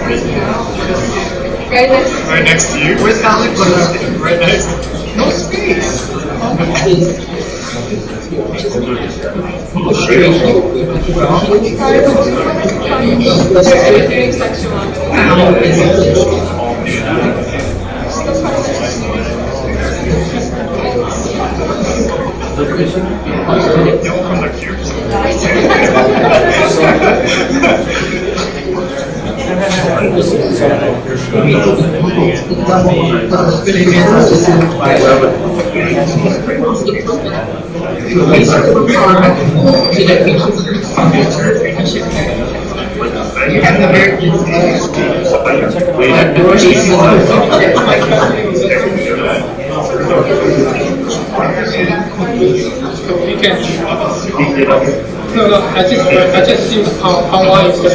Right next to you. Where's Alex? Right next. No space. Don't come like yours. No, I just think Kauai is the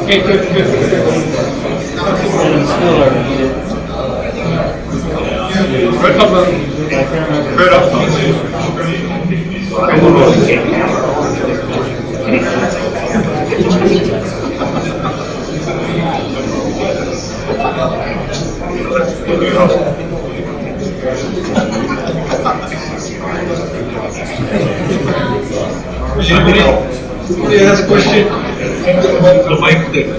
okay, good. Right up. Somebody has a question? The mic thing.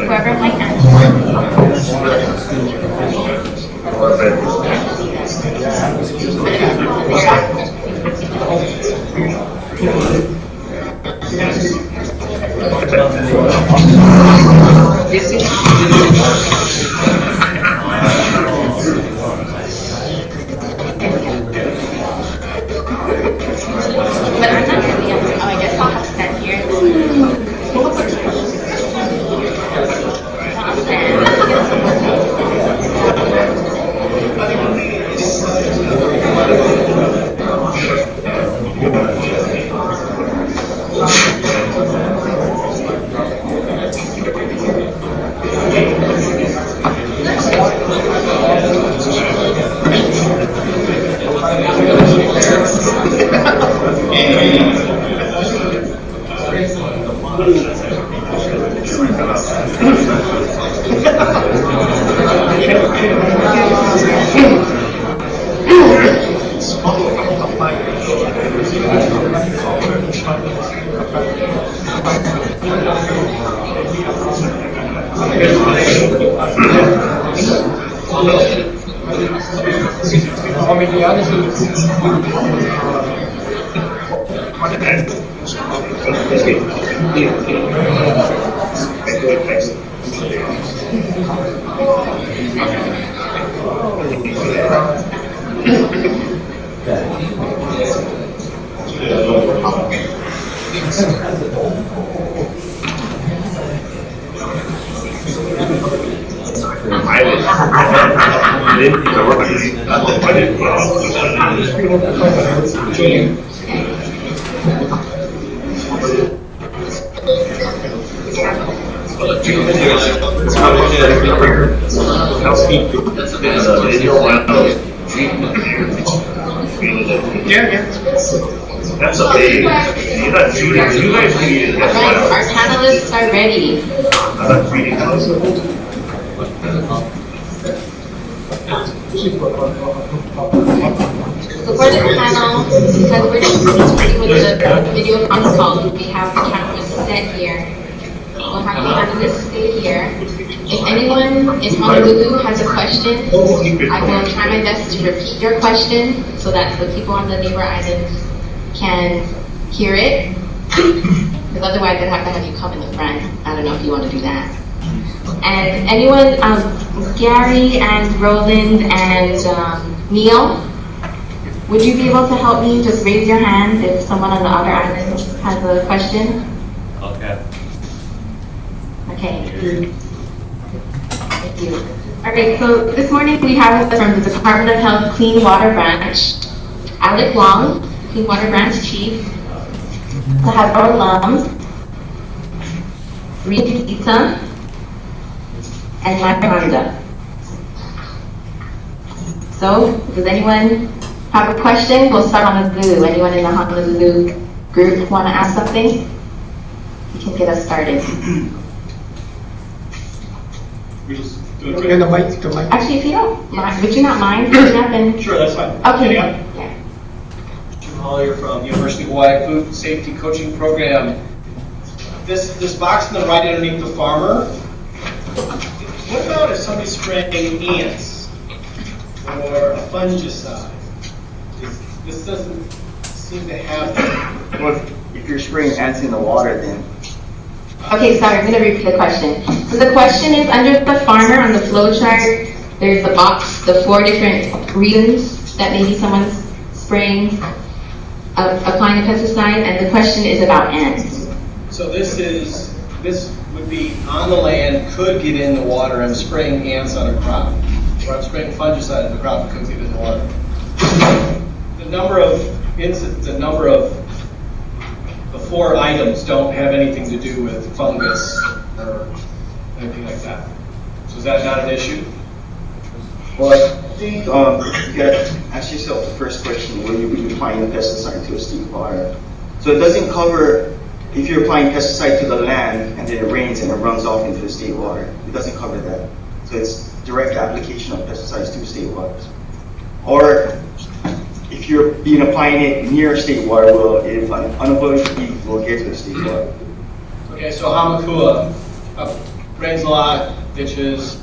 Whoever might not. But I'm not going to be able to. Oh, I guess I'll have to stand here. I'll That's a big. You guys read it. Our panelists are ready. I'm not reading those. So for this panel, because we're just starting with the video conference call, we have the cameras set here. We'll have the panelists stay here. If anyone in Honolulu has a question, I will try my best to repeat your question so that the people on the neighbor islands can hear it. Because otherwise I'd have to have you come in the front. I don't know if you want to do that. And anyone, Gary and Roland and Neil, would you be able to help me? Just raise your hand if someone on the other island has a question. Okay. Okay. Thank you. All right, so this morning we have from the Department of Health Clean Water Branch, Alec Long, Clean Water Branch Chief. We have our alums, Reed Gita, and Mike Honda. So, does anyone have a question? We'll start on Honolulu. Anyone in the Honolulu group want to ask something? You can get us started. And the mic. Actually, if you don't mind, would you not mind picking up and... Sure, that's fine. Okay. Yeah. Jim Hollier from University of Hawaii Food Safety Coaching Program. This box on the right underneath the farmer, what about if somebody's spraying ants or a fungicide? This doesn't seem to have that. Well, if you're spraying ants in the water, then Okay, sorry, I'm going to repeat the question. So the question is, under the farmer on the flow chart, there's a box, the 4 different reasons that maybe someone's spraying, applying a pesticide, and the question is about ants. So this would be on the land, could get in the water. I'm spraying ants on a crop, or I'm spraying fungicide on the crop, could get in the water. The number of the 4 items don't have anything to do with fungus or anything like that. So is that not an issue? well, I think you gotta ask yourself the first question: will you be applying a pesticide to a state water? So it doesn't cover if you're applying pesticide to the land and then it rains and it runs off into the state water. It doesn't cover that. So it's direct application of pesticides to state waters. Or if you're applying it near state water, it unavoidably will get to the state water. Okay, so Hamakua, rains a lot, ditches.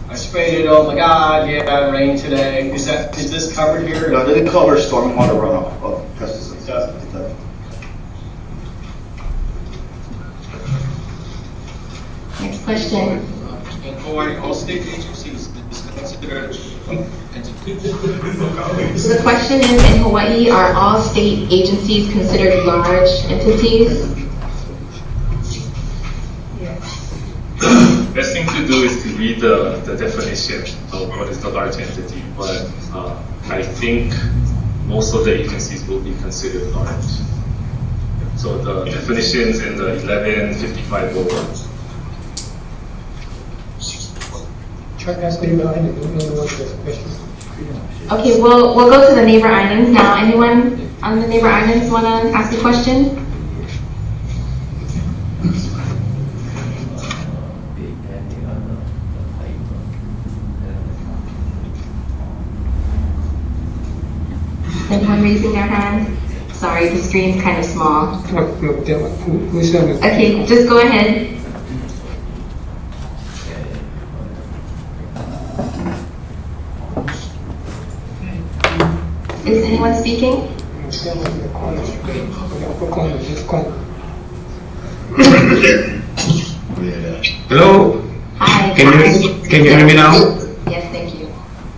I sprayed it. Oh my God! Yeah, it rained today. Is this covered here? No, it doesn't cover stormwater runoff of pesticides. It doesn't. It doesn't. Next question. In Kauai, all state agencies consider So the question is, in Hawaii, are all state agencies considered large entities? Best thing to do is to read the definition of what is the large entity, but I think most of the agencies will be considered large. So the definitions in the 115501. Try to ask neighbor island. Don't know what the question. Okay, we'll go to the neighbor islands now. Anyone on the neighbor islands want to ask a question? Anyone raising their hand? Sorry, the screen's kind of small. Who's that? Okay, just go ahead. Is anyone speaking? Hello, Hi. can you hear me now? Yes, thank you.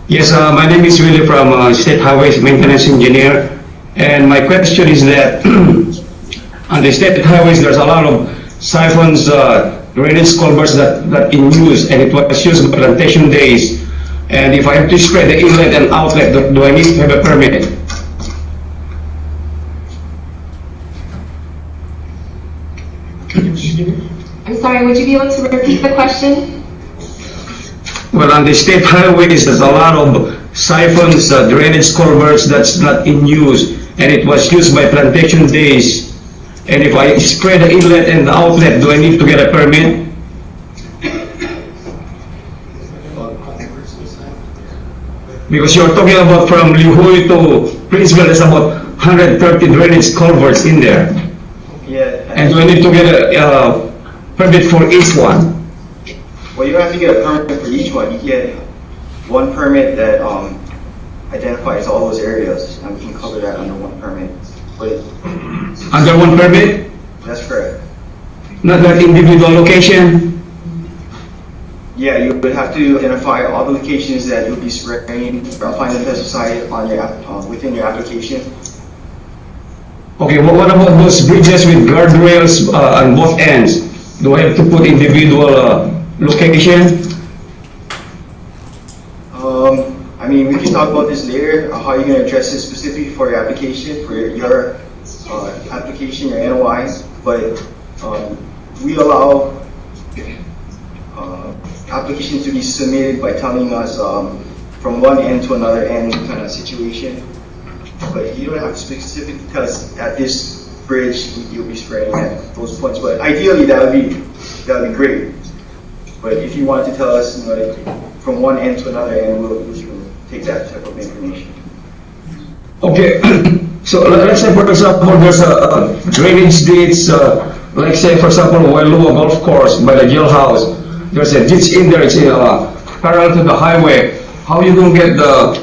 Yes, my name is Willie from State Highways Maintenance Engineer, and my question is that on the state highways there's a lot of siphons, drainage culverts that in use, and it was used by plantation days. And if I have to spray the inlet and outlet, do I need to have a permit? I'm sorry, would you be able to repeat the question? Well, on the state highways, there's a lot of siphons, drainage culverts that's not in use, and it was used by plantation days. And if I spray the inlet and the outlet, do I need to get a permit? Because you're talking about from Lihui to Princeville, there's about 130 drainage culverts in there. Yeah. And do I need to get a permit for each one? Well, you don't have to get a permit for each one. You get one permit that identifies all those areas, and we can cover that under one permit. But Under one permit? that's correct. Not that individual location? Yeah, you would have to identify all the locations that you'll be spraying or applying the pesticide on your within your application. Okay, what about those bridges with guardrails on both ends? Do I have to put individual location? I mean, we can talk about this later, how you're going to address this specifically for your application, for your application, your NOI, but we allow applications to be submitted by telling us from one end to another end kind of situation. But you don't have to specifically tell us at this bridge you'll be spraying at those points. But ideally that would be great. But if you want to tell us, you know, like, from one end to another end, we'll take that type of information. Okay, so let's say for example there's a drainage ditch, like say for example Wailua Golf Course by the jailhouse. There's a ditch in there, it's parallel to the highway. How you gonna get the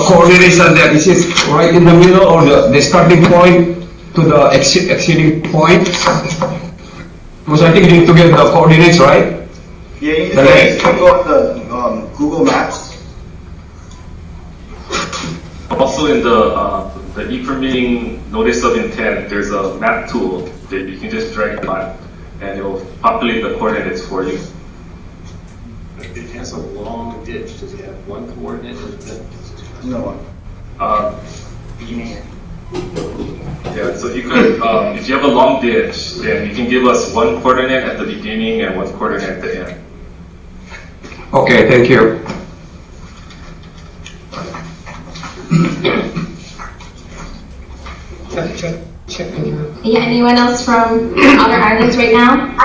coordinates on that? Is it right in the middle or the starting point to the exceeding point? Because I think you need to get the coordinates, right? Yeah, you need to go up the Google Maps. Also in the e-permitting notice of intent, there's a map tool that you can just drag on and it will populate the coordinates for you. It has a long ditch. Does it have one coordinate or is it? No. Yeah, so you could, if you have a long ditch, then you can give us one coordinate at the beginning and one coordinate at the end. Okay, thank you. Yeah, anyone else from other islands right now?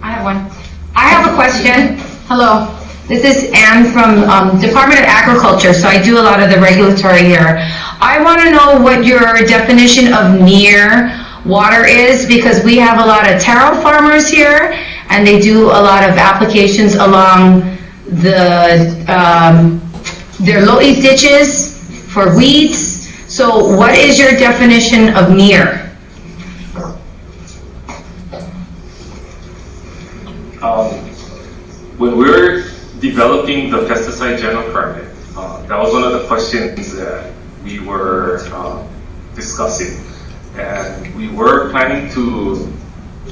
I have one. I have a question. Hello. This is Anne from Department of Agriculture, so I do a lot of the regulatory here. I want to know what your definition of near water is, because we have a lot of taro farmers here, and they do a lot of applications along their low-eat ditches for weeds. So what is your definition of near? When we're developing the Pesticide General Permit, that was one of the questions that we were discussing. And we were planning to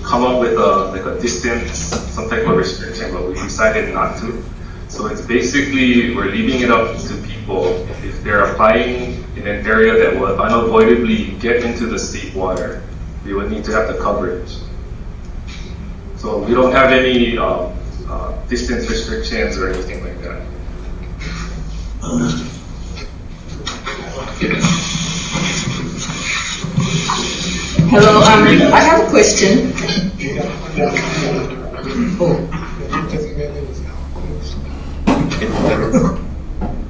come up with a distance, some type of restriction, but we decided not to. So it's basically, we're leaving it up to people. If they're applying in an area that will unavoidably get into the state water, we would need to have the coverage. So we don't have any distance restrictions or anything like that. Hello, I have a question.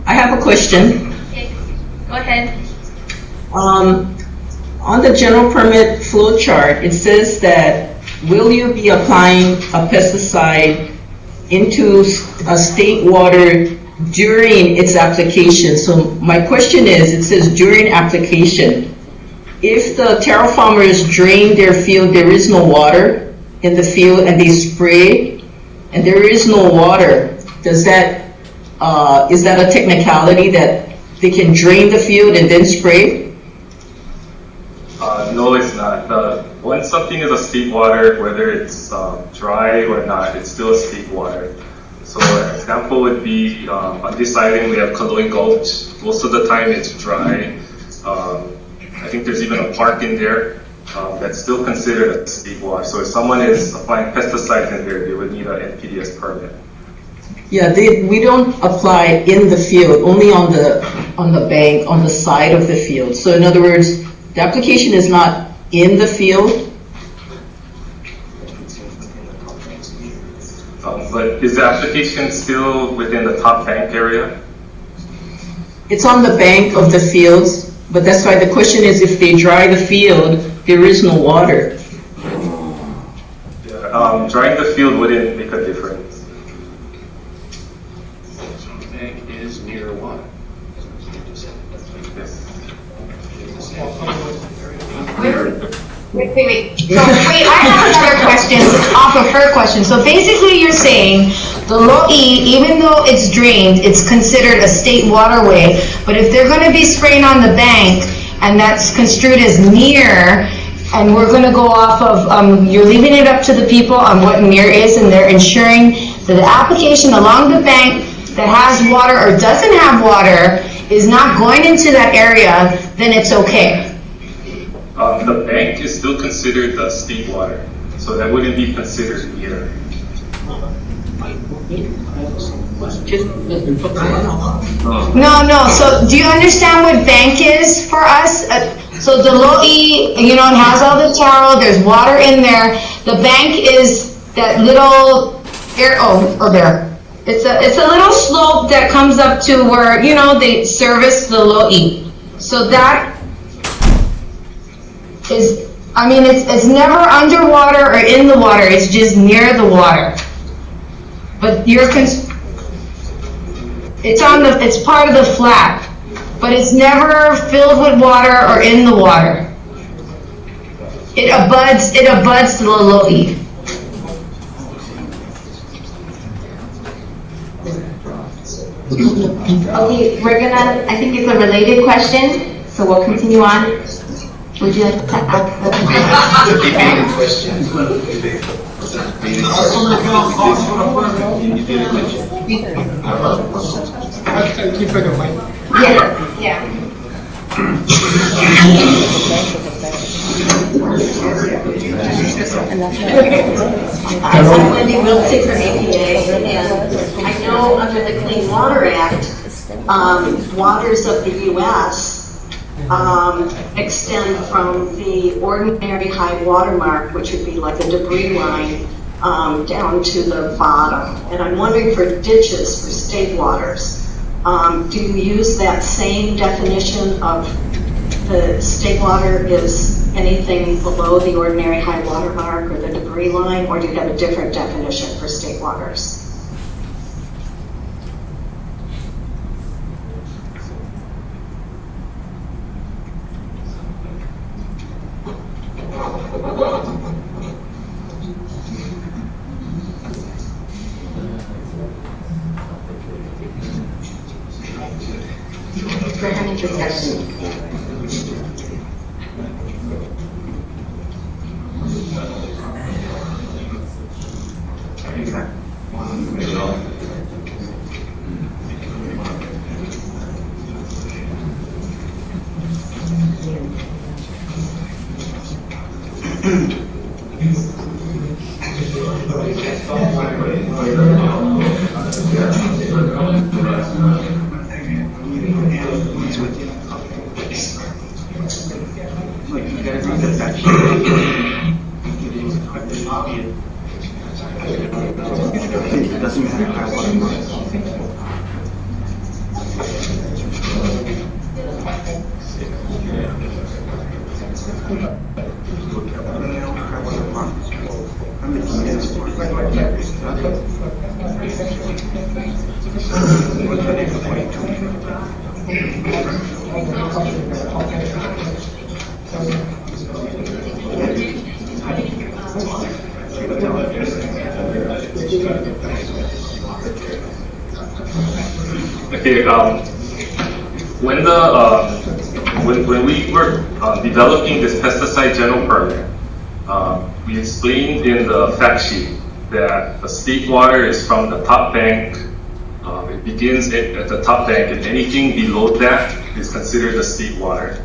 I have a question. Okay, go ahead. On the general permit flow chart, it says that will you be applying a pesticide into a state water during its application? So my question is, it says during application. If the taro farmers drain their field, there is no water in the field, and they spray, and there is no water, does that is that a technicality that they can drain the field and then spray? No, it's not. When something is a state water, whether it's dry or not, it's still a state water. So an example would be on this island we have Kauai Gulch. Most of the time it's dry. I think there's even a park in there that's still considered a state water. So if someone is applying pesticides in there, they would need an NPDES permit. Yeah, we don't apply in the field, only on the bank, on the side of the field. So in other words, the application is not in the field. But is the application still within the top bank area? It's on the bank of the fields, but that's why the question is, if they dry the field, there is no water. Yeah, drying the field wouldn't make a difference. The bank is near water. Yes. Wait. So, I have another question off of her question. So basically you're saying the Lo'i, even though it's drained, it's considered a state waterway, but if they're going to be spraying on the bank and that's construed as near, and we're gonna go off of, you're leaving it up to the people on what near is, and they're ensuring that the application along the bank that has water or doesn't have water is not going into that area, then it's okay. The bank is still considered the state water, so that wouldn't be considered near. No, so do you understand what bank is for us? So the lo'i, you know, it has all the taro, there's water in there. The bank is that little air, there. It's a little slope that comes up to where, you know, they service the lo'i. So that is, I mean, it's never underwater or in the water, it's just near the water. But it's part of the flat, but it's never filled with water or in the water. It abuts the lo'i. Okay, I think it's a related question, so we'll continue on. Would you like to ask? It's a debated question. Yeah. I'm Wendy Wiltsey from EPA, and I know under the Clean Water Act, waters of the U.S. Extend from the ordinary high water mark, which would be like the debris line, down to the bottom. And I'm wondering for ditches, for state waters, do you use that same definition of the state water is anything below the ordinary high water mark or the debris line, or do you have a different definition for state waters? We're having discussion. Okay, when we were developing this Pesticide General Permit, we explained in the fact sheet that the state water is from the top bank. It begins at the top bank, and anything below that is considered the state water.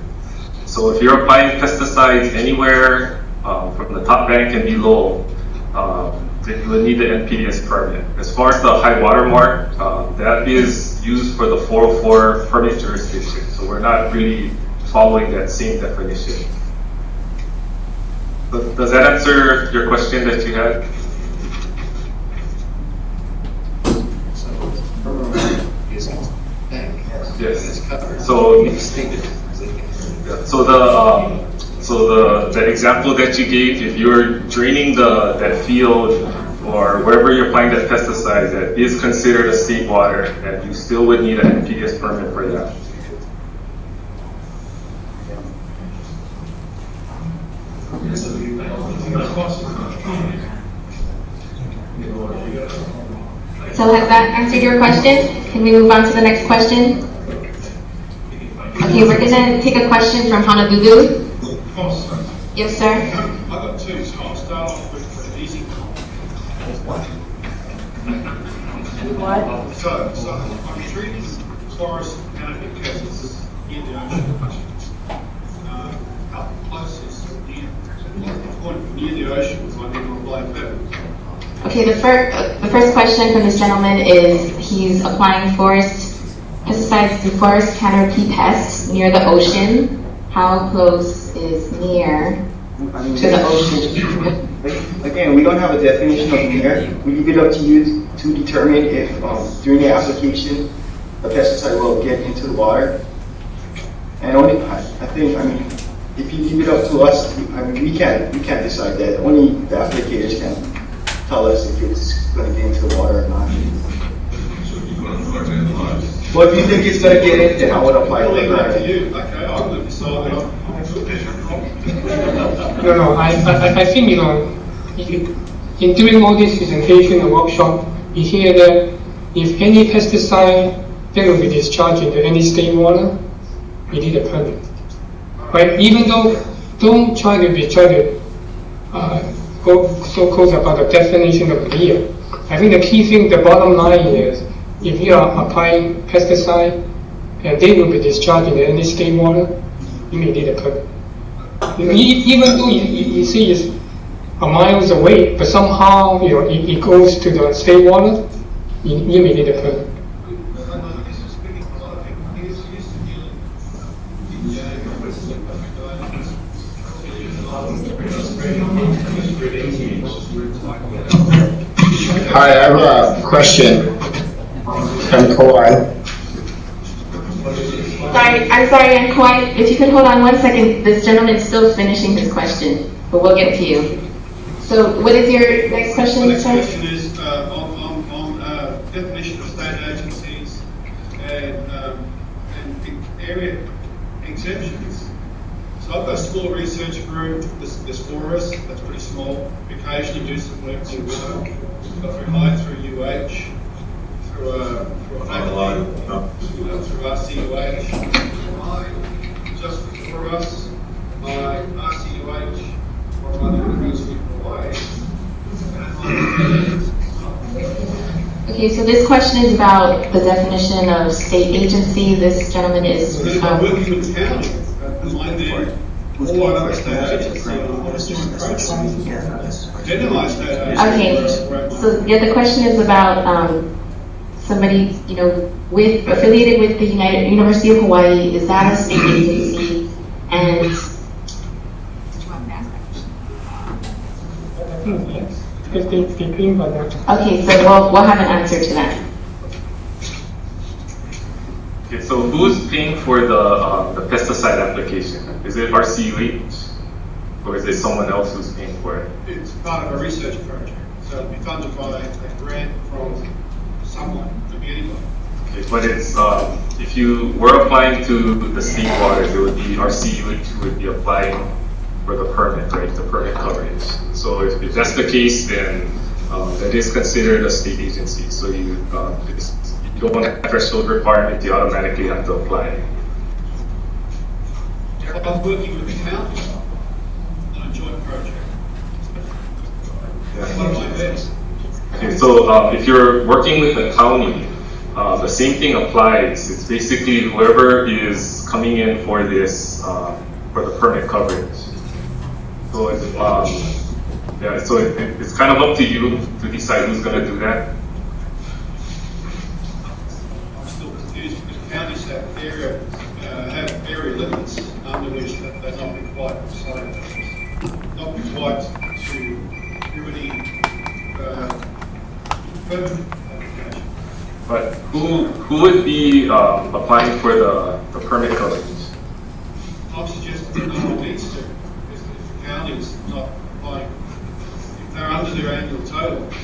So if you're applying pesticides anywhere from the top bank and below, you will need the NPDES permit. As far as the high water mark, that is used for the 404 permit jurisdiction. So we're not really following that same definition. But does that answer your question that you had? Yes. So the example that you gave, if you're draining that field or wherever you're applying that pesticide, that is considered a state water, and you still would need an NPDES permit for that. So has that answered your question? Can we move on to the next question? Okay, we're gonna take a question from Honolulu. Yes, sir? I've got two, so I'll start off with an easy one. So I'm treating forest canopy because it's near the ocean. How close is near the ocean with my neighbor Black Pepper? Okay, the first question from this gentleman is he's applying pesticides to forest canopy pests near the ocean. How close is near to the ocean? Again, we don't have a definition of near. We leave it up to you to determine if during the application the pesticide will get into the water. And only, if you leave it up to us, we can't decide that. Only the applicators can tell us if it's going to get into the water or not. Well, if you think it's going to get in, then I would apply for it. Okay, I'm going to decide. No, I think, in doing all this presentation and workshop, you hear that if any pesticide that will be discharged into any state water, we need a permit. Right? Even though, don't try to go so close about the definition of near. I think the key thing, the bottom line is, if you are applying pesticide and they will be discharged into any state water, you may need a permit. Even though you see it's a miles away, but somehow it goes to the state water, you may need a permit. Hi, I have a question from Kauai. I'm sorry, and Kauai, if you could hold on 1 second, this gentleman's still finishing his question, but we'll get to you. So what is your next question, The next sir? question is on definition of state agencies and area exemptions. So I've got a school research group, there's 4 of us, that's pretty small. We occasionally do some work through WISO, got through HIGH, through UH, through faculty, through RCUH. Just for us, by RCUH, or by the University of Hawaii. Okay, so this question is about the definition of state agency. This gentleman is. I'm working with county, am I there? Or another state agency, generalized state agency. Okay, so yeah, the question is about somebody, affiliated with the University of Hawaii. Is that a state agency? And okay, so we'll have an answer to that. Okay, so who's paying for the pesticide application? Is it RCUH, or is it someone else who's paying for it? It's part of a research project, so it'll be funded by a grant from someone, could be anyone. Okay, but it's if you were applying to the state waters, it would be RCUH who would be applying for the permit, right? The permit coverage. So if that's the case, then that is considered a state agency. So you don't want a threshold requirement, you automatically have to apply. I'm working with the county on a joint project. One of my best. Okay, so if you're working with the county, the same thing applies. It's basically whoever is coming in for this, for the permit coverage. So it's kind of up to you to decide who's going to do that. I'm still confused because counties have area limits under which they're not required to do any permit application. But who would be applying for the permit coverage? I'm suggesting no one needs to, because if the county's not applying, if they're under their annual totals,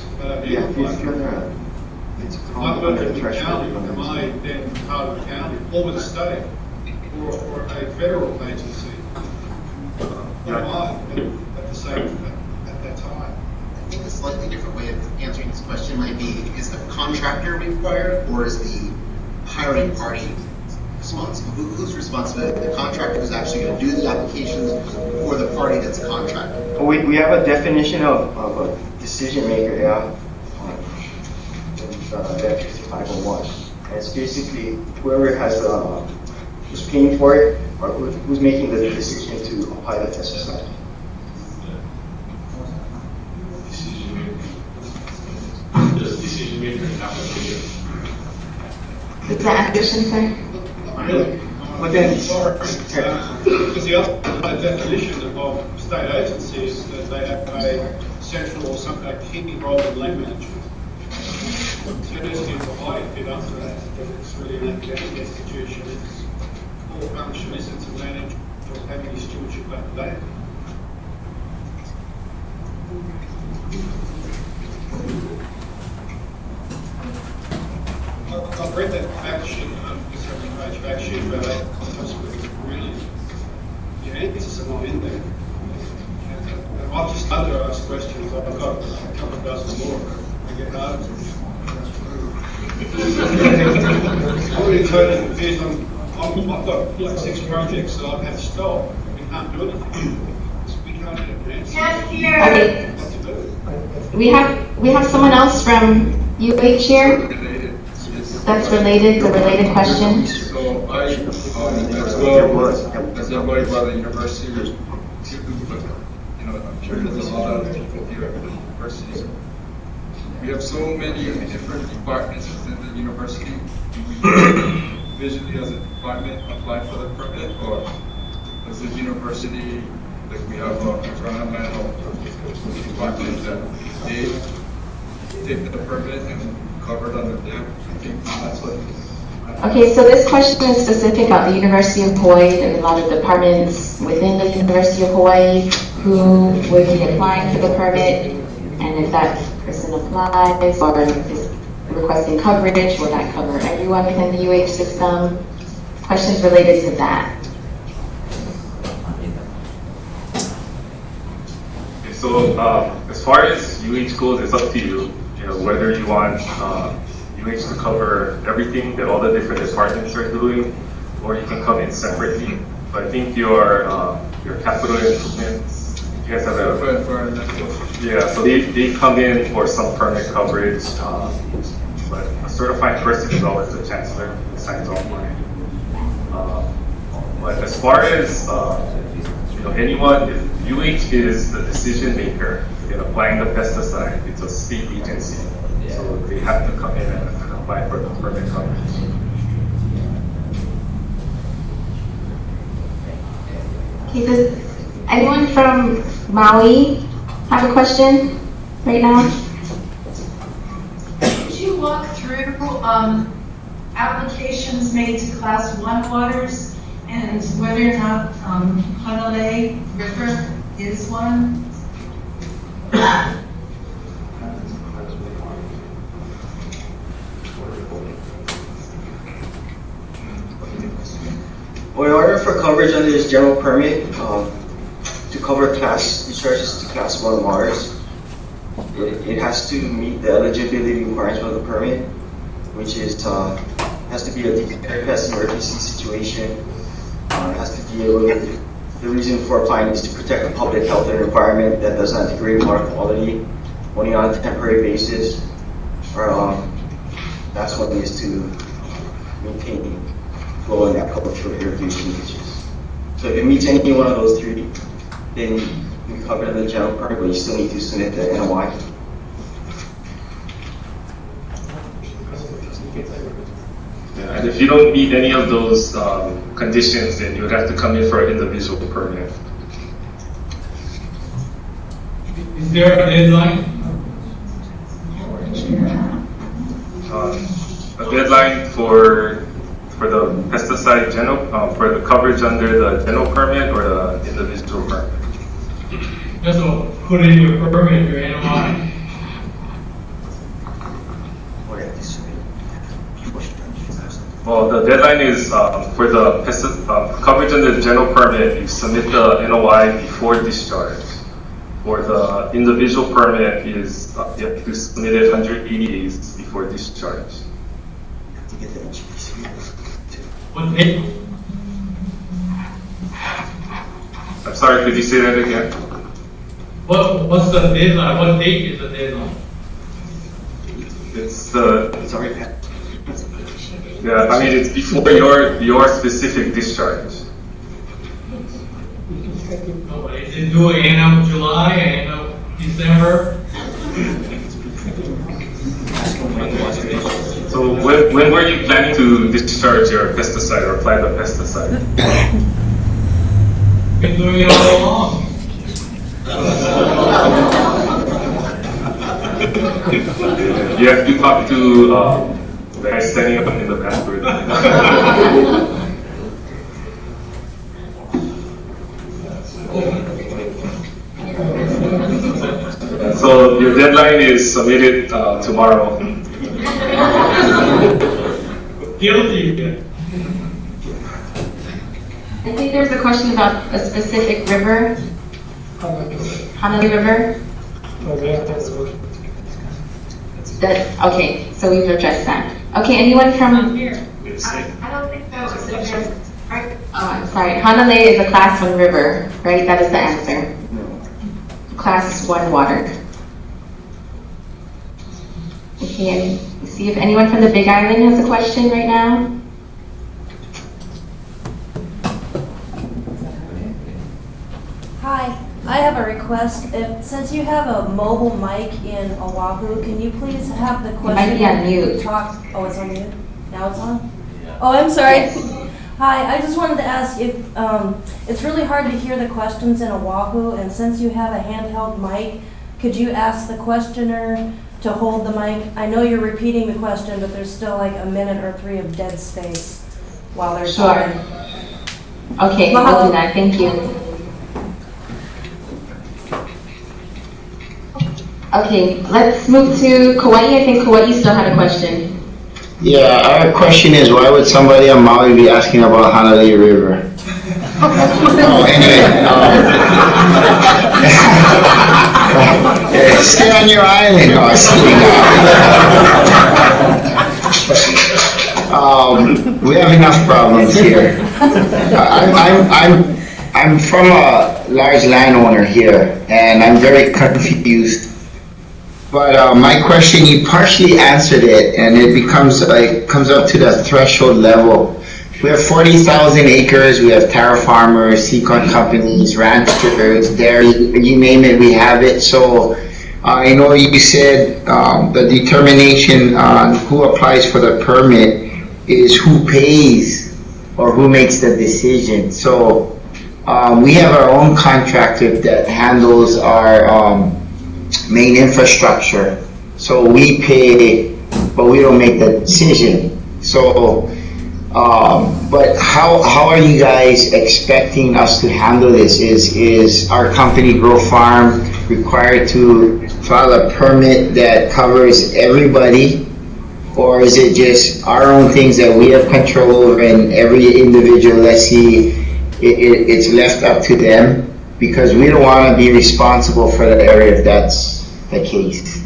I'm working with the county, am I then part of the county, or with the state, or a federal agency? Am I at that time? I think a slightly different way of answering this question might be, is the contractor required, or is the hiring party responsible? Who's responsible? The contractor who's actually going to do the applications, or the party that's a contractor? We have a definition of a decision maker, yeah. That 5501. And it's basically whoever has who's paying for it or who's making the decision to apply the pesticide. Just decision maker in application. Is that question, sir? But then, because the other definition of state agency is that they have a central or something, a key role in land management. So it is in Hawaii, a bit after that, but it's really an academic institution. Its core function isn't to manage or have any stewardship over that. I've read that fact sheet, this 70-page fact sheet about that. It's really, the answers are not in there. And I've just started to ask questions. I've got a couple of dozen more. I get hard. I'm really totally confused. I've got like 6 projects that I've had to stop. We can't do anything. We can't get an answer. Okay. What to do? We have someone else from UH here that's related, the related question. So I, as well, as a employee by the university, I'm sure there's a lot of people here at the university. We have so many different departments within the university. Do we visually as a department apply for the permit, or as a university, like we have environmental department that they take the permit and cover it under them? I think that's what. Okay, so this question is specific about the University of Hawaii. There are a lot of departments within the University of Hawaii who would be applying for the permit, and if that person applies or is requesting coverage, will that cover everyone within the UH system? Questions related to that. Okay, so as far as UH goes, it's up to you. Whether you want UH to cover everything that all the different departments are doing, or you can come in separately. So I think your capital improvements, you guys have yeah, so they come in for some permit coverage, but a certifying person is always the chancellor who signs off on it. But as far as anyone, if UH is the decision maker in applying the pesticide, it's a state agency, so they have to come in and apply for the permit coverage. Okay, does anyone from Maui have a question right now? Could you walk through applications made to Class 1 waters and whether or not Honolulu River is one? Well, in order for coverage under this general permit, to cover discharges to Class 1 waters, it has to meet the eligibility requirements of the permit, which is has to be a declared pest emergency situation. It has to deal with the reason for applying is to protect the public health and environment that does not degrade water quality only on a temporary basis, or that's what it is to maintain flow in agricultural irrigation ditches. So if it meets any one of those 3, then you cover the general permit, but you still need to submit the NOI. Yeah, and if you don't meet any of those conditions, then you would have to come in for an individual permit. Is there a deadline? A deadline for the pesticide for the coverage under the general permit or the individual permit? Just put in your permit, your NOI. Well, the deadline is for the coverage under the general permit, you submit the NOI before discharge. For the individual permit is you have to submit it 180 days before discharge. What date? I'm sorry, could you say that again? What's the deadline? What date is the deadline? It's already passed. Yeah, I mean, it's before your specific discharge. Oh, is it due end of July, end of December? So when were you planning to discharge your pesticide or apply the pesticide? Been doing it all along. You have to talk to the guy standing up in the bathroom. So your deadline is submitted tomorrow. Guilty. I think there's a question about a specific river, Honolulu River. Okay, so we've addressed that. Okay, anyone from? I don't think that was addressed. Oh, I'm sorry. Honolulu is a class 1 river, right? That is the answer. Class 1 water. Okay, and see if anyone from the Big Island has a question right now. Hi, I have a request. Since you have a mobile mic in Oahu, can you please have the question? It might be on mute. Talk. Oh, it's on mute? Now it's on? Oh, I'm sorry. Yes. Hi, I just wanted to ask if, it's really hard to hear the questions in Oahu, and since you have a handheld mic, could you ask the questioner to hold the mic? I know you're repeating the question, but there's still like a minute or 3 of dead space while they're Sure. talking. Okay, I'll do that. Thank you. Okay, let's move to Kauai. I think Kauai still had a question. Yeah, our question is, why would somebody on Maui be asking about Honolulu River? Anyway, stay on your island. No, I'm kidding. We have enough problems here. I'm from a large landowner here, and I'm very confused. But my question, you partially answered it, and it becomes comes up to the threshold level. We have 40,000 acres. We have taro farmers, seacorn companies, ranchers, dairy, you name it, we have it. So I know you said the determination on who applies for the permit is who pays or who makes the decision. So we have our own contractor that handles our main infrastructure. So we pay, but we don't make the decision. So, but how are you guys expecting us to handle this? Is our company Grow Farm required to file a permit that covers everybody? Or is it just our own things that we have control over, and every individual, let's see, it's left up to them? Because we don't want to be responsible for the area if that's the case.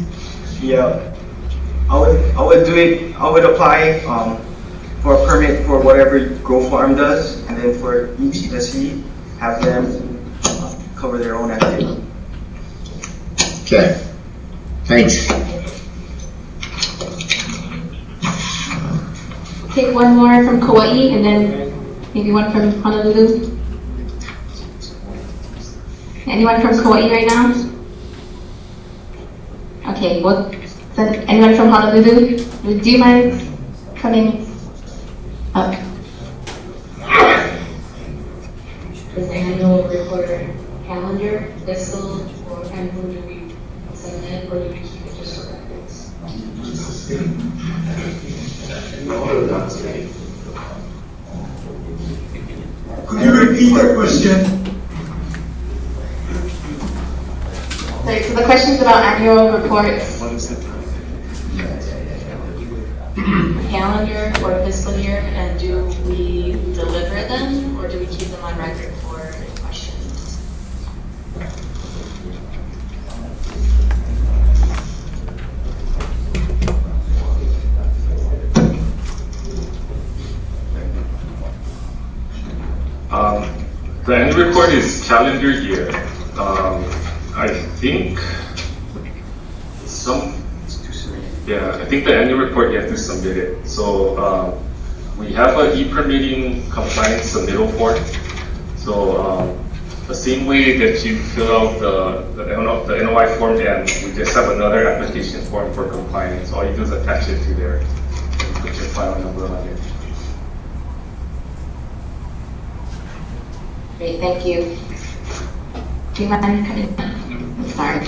Yeah, I would do it. I would apply for a permit for whatever Grow Farm does, and then for each SE, have them cover their own activity. Okay, thanks. Take one more from Kauai, and then maybe one from Honolulu. Anyone from Kauai right now? Okay, well, anyone from Honolulu? Do you mind coming up? Is the annual report calendar fiscal, and who do we send it, or do we keep it just for records? Could you repeat that question? Sorry, so the question's about annual reports. Calendar or fiscal year, and do we deliver them, or do we keep them on record for questions? The annual report is calendar year. I think I think the annual report you have to submit it. So we have an e-permitting compliance submittal form. So the same way that you fill out the NOI form, and we just have another application form for compliance. All you do is attach it to there. And put your file number on it. Great, thank you. Do you mind coming? Sorry.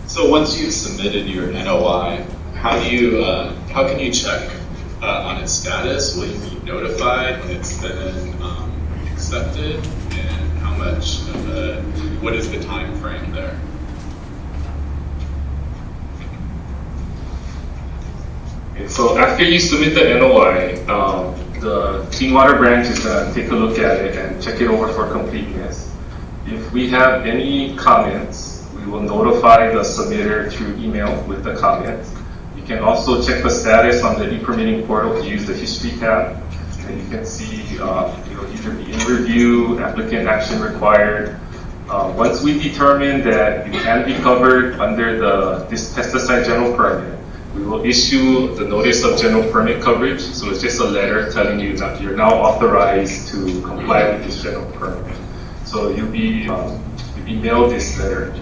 So once you've submitted your NOI, how can you check on its status? Will you be notified when it's been accepted? And how much what is the time frame there? Okay, so after you submit the NOI, the Clean Water branch is going to take a look at it and check it over for completeness. If we have any comments, we will notify the submitter through email with the comments. You can also check the status on the e-permitting portal. Use the history tab, and you can see either the in review, applicant action required. Once we determine that you can be covered under this Pesticide General Permit, we will issue the notice of general permit coverage. So it's just a letter telling you that you're now authorized to comply with this general permit. So you'll be mailed this letter.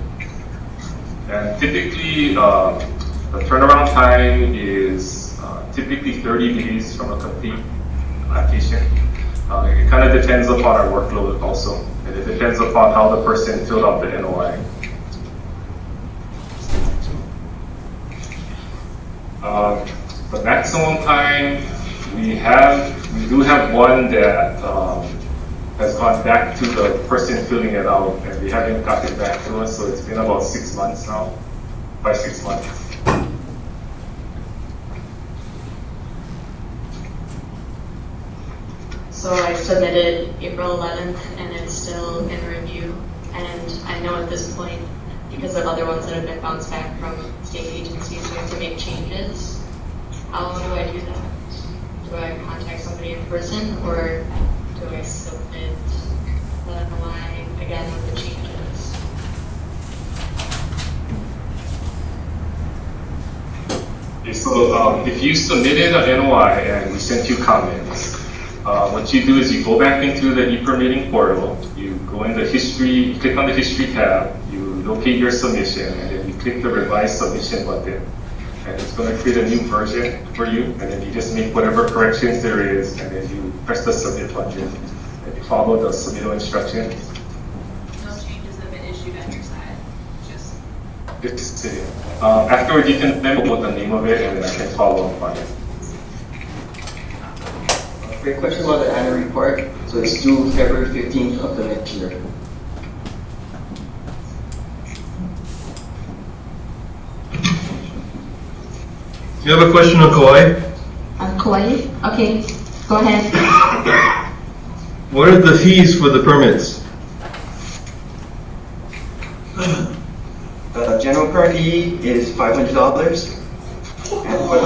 And typically, the turnaround time is typically 30 days from a complete application. It kind of depends upon our workload also, and it depends upon how the person filled out the NOI. The maximum time we do have one that has gone back to the person filling it out, and they haven't got it back to us, so it's been about 6 months now, 5-6 months. So I submitted April 11th and it's still in review. And I know at this point, because of other ones that have been bounced back from state agencies, we have to make changes. How do I do that? Do I contact somebody in person, or do I submit the NOI again with the changes? Okay, so if you submitted an NOI and we sent you comments, what you do is you go back into the e-permitting portal, you go in the history, you click on the history tab, you locate your submission, and then you click the revise submission button. And it's going to create a new version for you, and then you just make whatever corrections there is, and then you press the submit button, and you follow the submittal instructions. No changes have been issued on your side, just... It's afterwards you can then put the name of it, and then I can follow up on it. Great question about the annual report. So it's due February 15th of the next year. You have a question on Kauai? On Kauai? Okay, go ahead. What are the fees for the permits? The general permit fee is $500, and for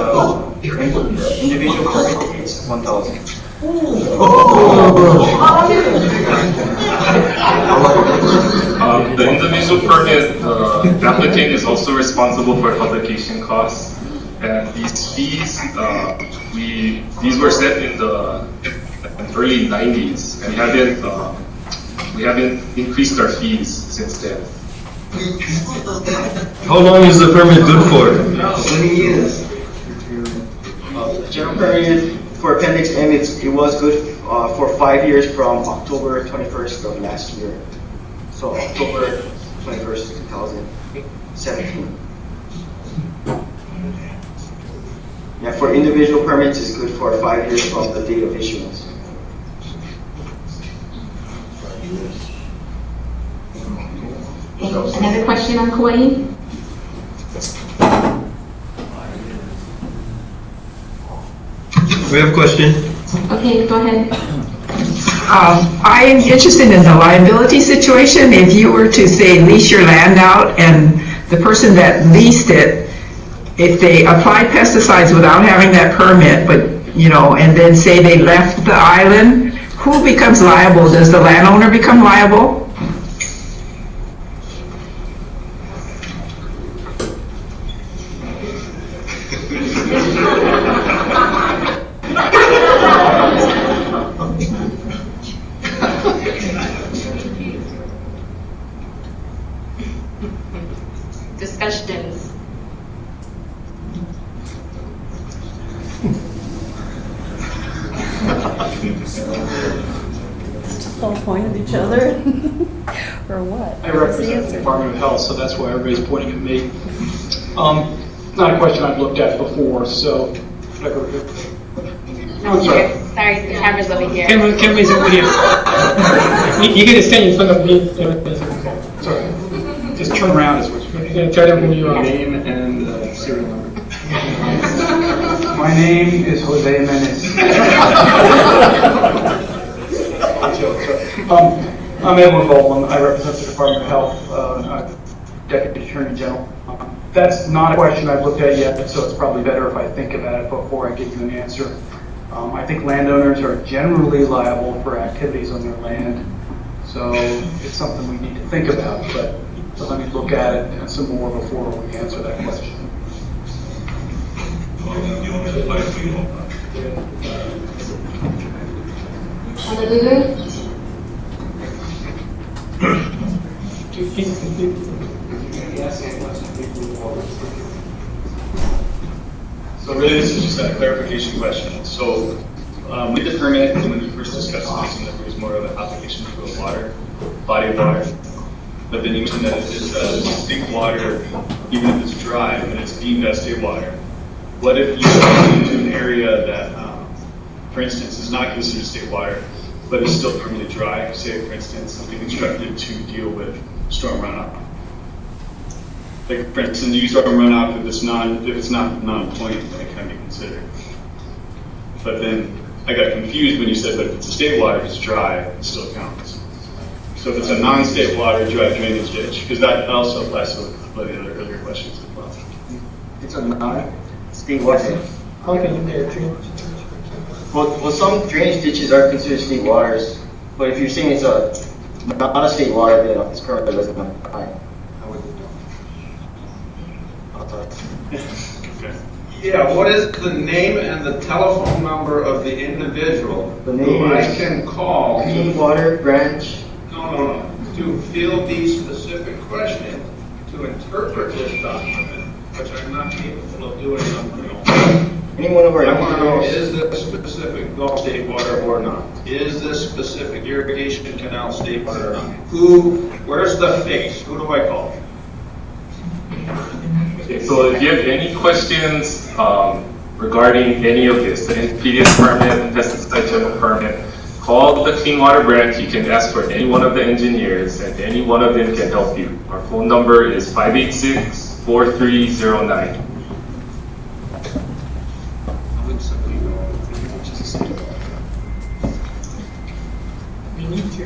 the individual permit it's $1,000. The individual permit, the applicant is also responsible for publication costs. And these fees, these were set in the early 90s, and we haven't increased our fees since then. How long is the permit good for? 20 years. The general permit for Appendix M, it was good for 5 years from October 21st of last year. So October 21st, 2017. Yeah, for individual permits, it's good for 5 years from the date of issuance. Another question on Kauai? We have a question. Okay, go ahead. I'm interested in the liability situation. If you were to, say, lease your land out and the person that leased it if they apply pesticides without having that permit, but, and then say they left the island, who becomes liable? Does the landowner become liable? Discussions. Don't point at each other, or what? I represent the Department of Health, so that's why everybody's pointing at me. Not a question I've looked at before, so. I'm sorry. Sorry, the camera's over here. Camera's over here. You get to stay in front of me. Sorry. Just turn around is what you're Tell them who you are. Name and serial number. My name is Jose Menes. I'm Edwin Baldwin. I represent the Department of Health, Deputy Attorney General. That's not a question I've looked at yet, so it's probably better if I think about it before I give you an answer. I think landowners are generally liable for activities on their land, so it's something we need to think about, but let me look at it some more before we answer that question. Honolulu? So really, this is just a clarification question. So with the permit, when we first discussed this, that there was more of an application to a body of water. But then you mentioned that it's distinct water, even if it's dry, and it's deemed as state water. What if you go into an area that, for instance, is not considered state water, but is still permanently dry? Say, for instance, something constructed to deal with storm runoff. Like, for instance, you storm runoff if it's not non-point, then it can be considered. But then I got confused when you said, but if it's a state water, if it's dry, it still counts. So if it's a non-state water dry drainage ditch, because that also applies to a couple of the other earlier questions as well. It's a non-state water. How can you get a tree? Well, some drainage ditches are considered state waters, but if you're saying it's not a state water, then it's currently doesn't apply. Yeah, what is the name and the telephone number of the individual who I can call? Clean Water Branch. No. To field these specific questions, to interpret this document, which I'm not capable of doing on my own. Any one of our I want to know, is this specific Gulf state water or not? Is this specific irrigation canal state water or not? Where's the face? Who do I call? Okay, so if you have any questions regarding any of this, the NPDES permit, Pesticide General Permit, call the Clean Water Branch. You can ask for any one of the engineers, and any one of them can help you. Our phone number is 586-4309. We need to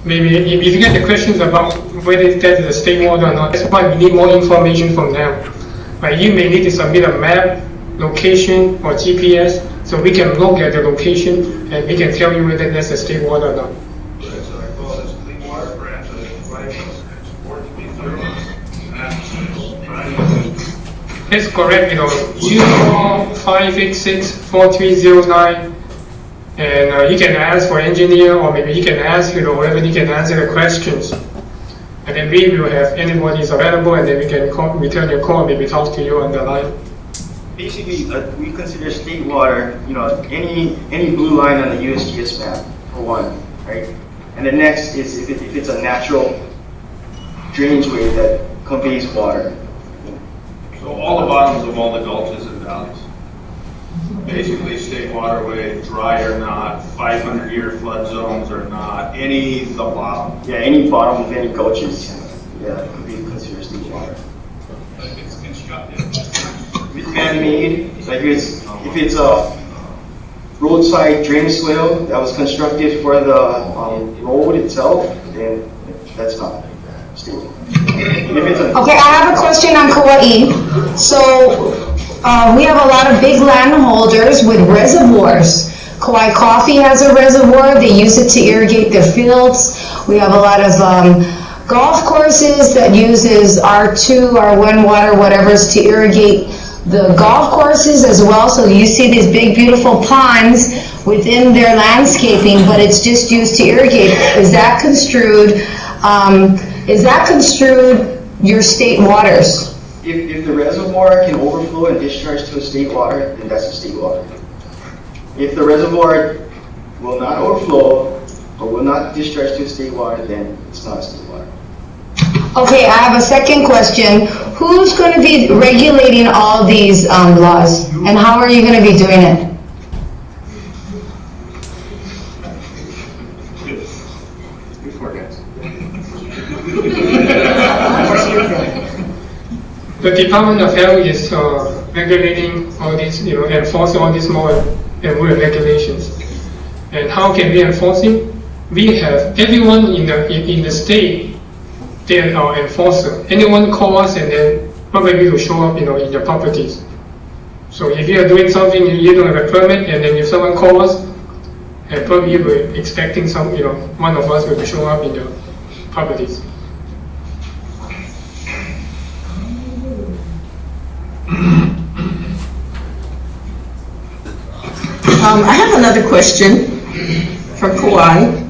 maybe if you get the questions about whether that is a state water or not, that's why we need more information from them. Right? You may need to submit a map, location, or GPS, so we can look at the location and we can tell you whether that's a state water or not. That's correct, 586-4309. And you can ask for engineer, or maybe you can ask, whatever you can answer the questions. And then we will have anybody is available, and then we can return your call, maybe talk to you on the line. Basically, we consider state water, any blue line on the USGS map, for one, right? And the next is if it's a natural drainage way that conveys water. So all the bottoms of all the gulches and valleys. Basically state waterway, dry or not, 500-year flood zones or not, the bottom. Yeah, any bottom of any gulches, yeah, it could be considered state water. If it's constructed. If it's man-made, like if it's a roadside drainage swale that was constructed for the road itself, then that's not state water. Okay, I have a question on Kauai. So, we have a lot of big landholders with reservoirs. Kauai Coffee has a reservoir, they use it to irrigate their fields. We have a lot of golf courses that uses R2, R1 water, whatever's to irrigate the golf courses as well. So you see these big beautiful ponds within their landscaping, but it's just used to irrigate. Is that construed your state waters? If the reservoir can overflow and discharge to a state water, then that's a state water. If the reservoir will not overflow or will not discharge to a state water, then it's not a state water. Okay, I have a second question. Who's going to be regulating all these laws, and how are you going to be doing it? The Department of Health is regulating all these, enforcing all these laws and rule and regulations. And how can we enforce it? We have everyone in the state. They are enforcer. Anyone call us and then probably will show up, in your properties. So if you are doing something you don't have a permit, and then if someone calls us, and probably we're expecting one of us will show up in the properties. I have another question for Kauai.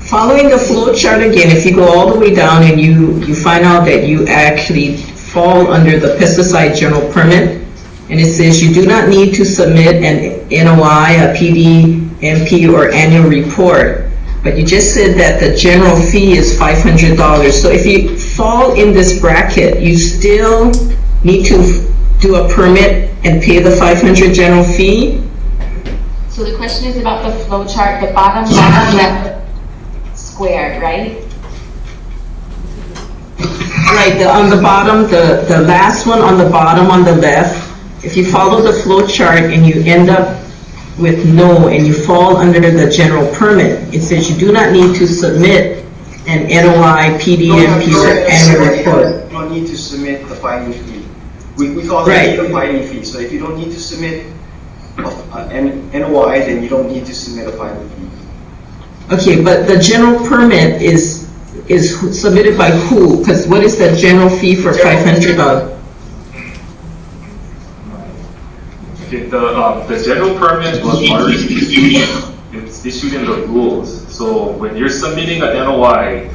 Following the flow chart again, if you go all the way down and you find out that you actually fall under the Pesticide General Permit, and it says you do not need to submit an NOI, a PD, MP, or annual report, but you just said that the general fee is $500. So if you fall in this bracket, you still need to do a permit and pay the $500 general fee? So the question is about the flow chart, the bottom left square, right? Right, on the bottom, the last one on the bottom on the left, if you follow the flow chart and you end up with no and you fall under the general permit, it says you do not need to submit an NOI, PDMP, or annual report. You don't need to submit the filing fee. We call it the filing fee. So if you don't need to submit an NOI, then you don't need to submit a filing fee. Okay, but the general permit is submitted by who? Because what is the general fee for $500? Okay, the general permit was already issued. It's issued in the rules. So when you're submitting an NOI,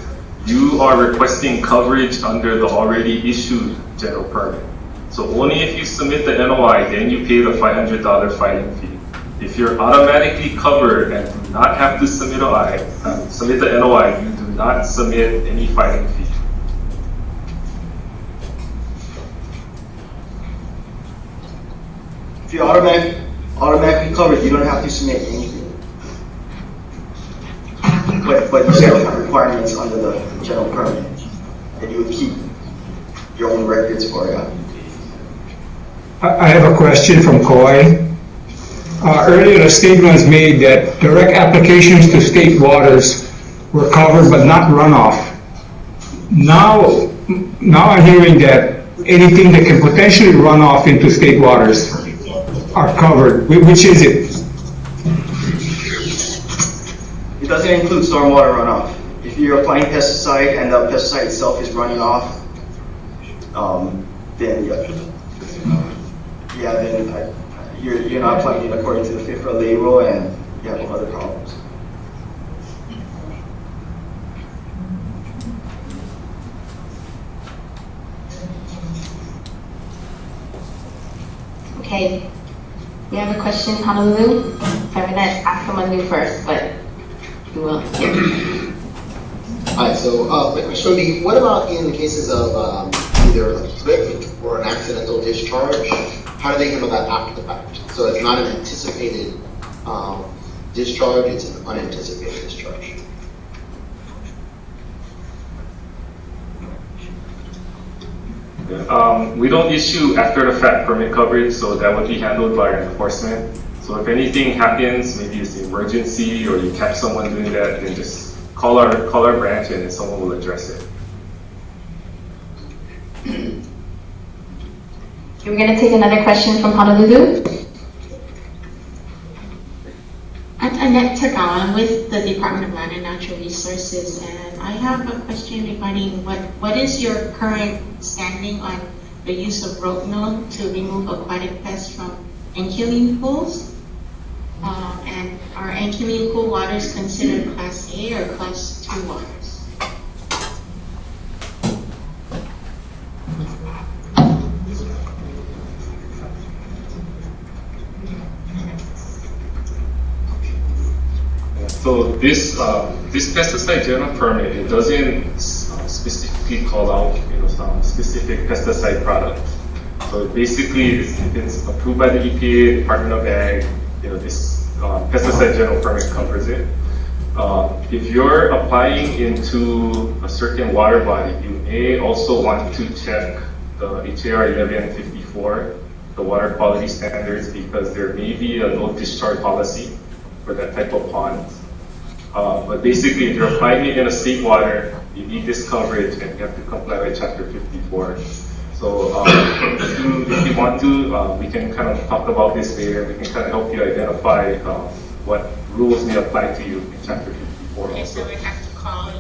you are requesting coverage under the already issued general permit. So only if you submit the NOI, then you pay the $500 filing fee. If you're automatically covered and do not have to submit the NOI, you do not submit any filing fee. If you're automatically covered, you don't have to submit anything. But you still have requirements under the general permit, and you would keep your own records for it. I have a question from Kauai. Earlier, a statement was made that direct applications to state waters were covered but not runoff. Now I'm hearing that anything that can potentially run off into state waters are covered. Which is it? It doesn't include stormwater runoff. If you're applying pesticide and the pesticide itself is running off, then you're not applying it according to the FIFRA label, and you have other problems. Okay, we have a question, Honolulu. So I'm going to ask someone new first, but we will. Hi, so my question would be, what about in cases of either a slip or an accidental discharge? How do they handle that after the fact? So it's not an anticipated discharge, it's an unanticipated discharge. We don't issue after the fact permit coverage, so that would be handled by our enforcement. So if anything happens, maybe it's an emergency or you catch someone doing that, then just call our branch and someone will address it. We're going to take another question from Honolulu. I'm Annette Tagawa with the Department of Land and Natural Resources, and I have a question regarding what is your current standing on the use of rotenone to remove aquatic pests from anchoring pools? And are anchoring pool waters considered Class A or Class 2 waters? So this pesticide general permit, it doesn't specifically call out some specific pesticide product. So basically, it's approved by the EPA, Department of Ag. This pesticide general permit covers it. If you're applying into a certain water body, you may also want to check the HAR 1154, the water quality standards, because there may be a no discharge policy for that type of pond. But basically, if you're applying it in a state water, you need this coverage and you have to comply with Chapter 54. So if you want to, we can kind of talk about this later. We can kind of help you identify what rules may apply to you in Chapter 54. Okay, so we have to call you.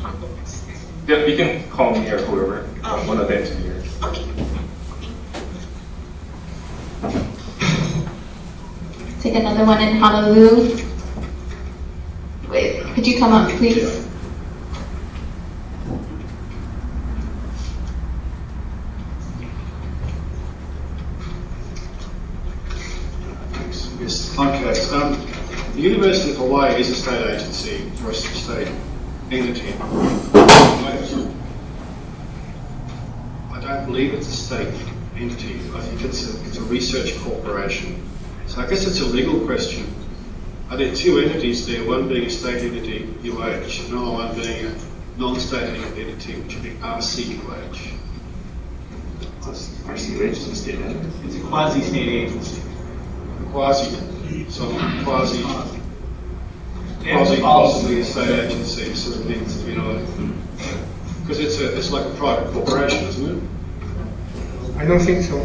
Yeah, you can call me or whoever, one of the engineers. Okay. Take another one in Honolulu. Wait, could you come up, please? Yes, okay. The University of Hawaii is a state agency, or a state entity. I don't believe it's a state entity. I think it's a research corporation. So I guess it's a legal question. Are there two entities there, one being a state entity, UH, and another one being a non-state entity, which would be RCUH? RCUH is a state entity. It's a quasi-state agency. Quasi, possibly a state agency sort of thing, because it's like a private corporation, isn't it? I don't think so.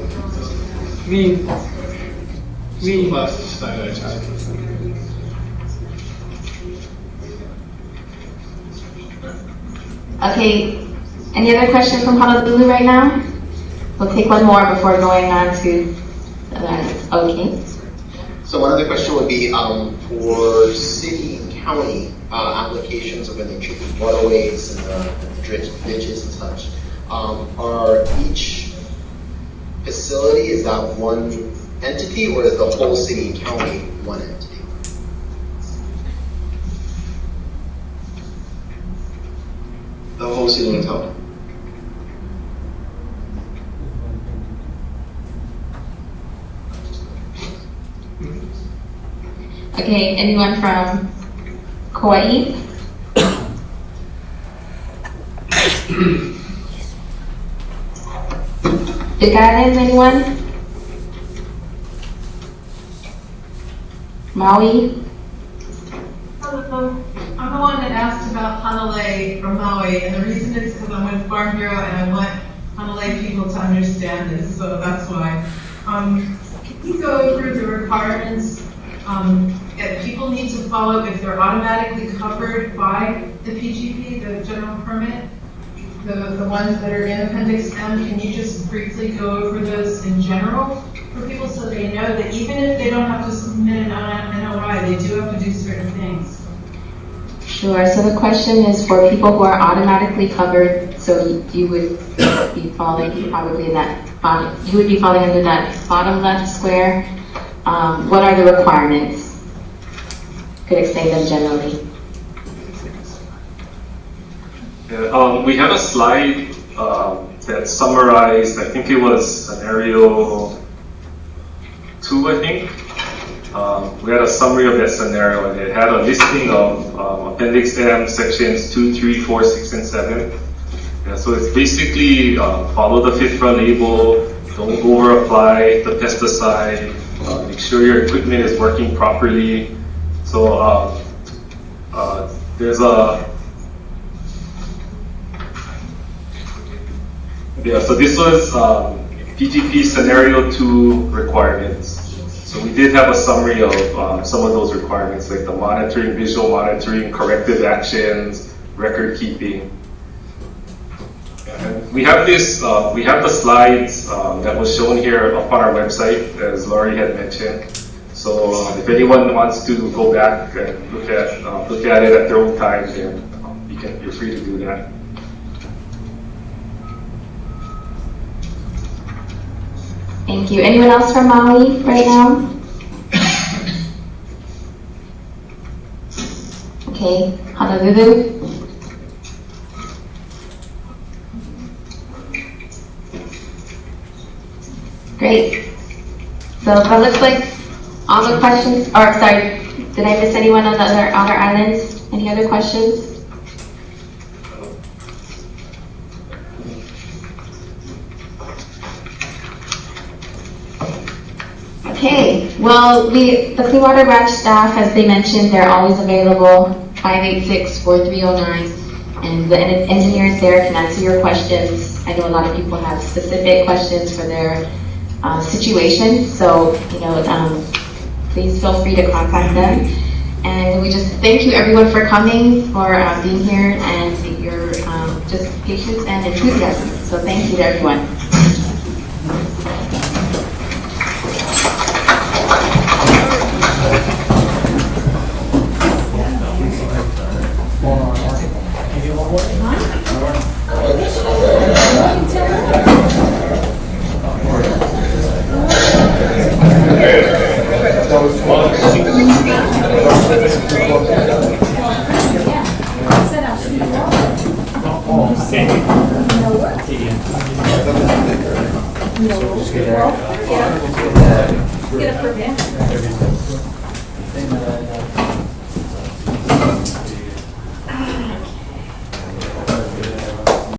It's classed as a state agency. Okay, any other questions from Honolulu right now? We'll take one more before going on to the last. Okay. So one other question would be for city and county applications of any treated waterways and the ditches and such. Are each facility, is that one entity, or is the whole city and county one entity? The whole city and county. Okay, anyone from Kauai? Big Islands, anyone? Maui? Hello, I'm the one that asked about Honolulu or Maui, and the reason is because I'm with Farm Bureau and I want Honolulu people to understand this, so that's why. Can you go over the requirements that people need to follow if they're automatically covered by the PGP, the general permit? The ones that are in Appendix M, can you just briefly go over those in general for people so they know that even if they don't have to submit an NOI, they do have to do certain things? Sure, so the question is for people who are automatically covered, so you would be falling probably in that bottom, you would be falling under that bottom left square. What are the requirements? Could explain them generally. Yeah, we have a slide that summarized, I think it was scenario 2, I think. We had a summary of that scenario, and it had a listing of Appendix M, sections 2, 3, 4, 6, and 7. Yeah, so it's basically follow the FIFRA label, don't over-apply the pesticide, make sure your equipment is working properly. So there's a Yeah, so this was PGP Scenario 2 requirements. So we did have a summary of some of those requirements, like the monitoring, visual monitoring, corrective actions, record keeping. And we have this, we have the slides that was shown here up on our website, as Laurie had mentioned. So if anyone wants to go back and look at it at their own time, then you're free to do that. Thank you. Anyone else from Maui right now? Okay, Honolulu. Great. So that looks like all the questions, or sorry, did I miss anyone on the other islands? Any other questions? Okay, well, the Clean Water Branch staff, as they mentioned, they're always available, 586-4309, and the engineers there can answer your questions. I know a lot of people have specific questions for their situation, so, please feel free to contact them. And we just thank you everyone for coming, for being here, and your just patience and enthusiasm. So thank you to everyone. Get a permit.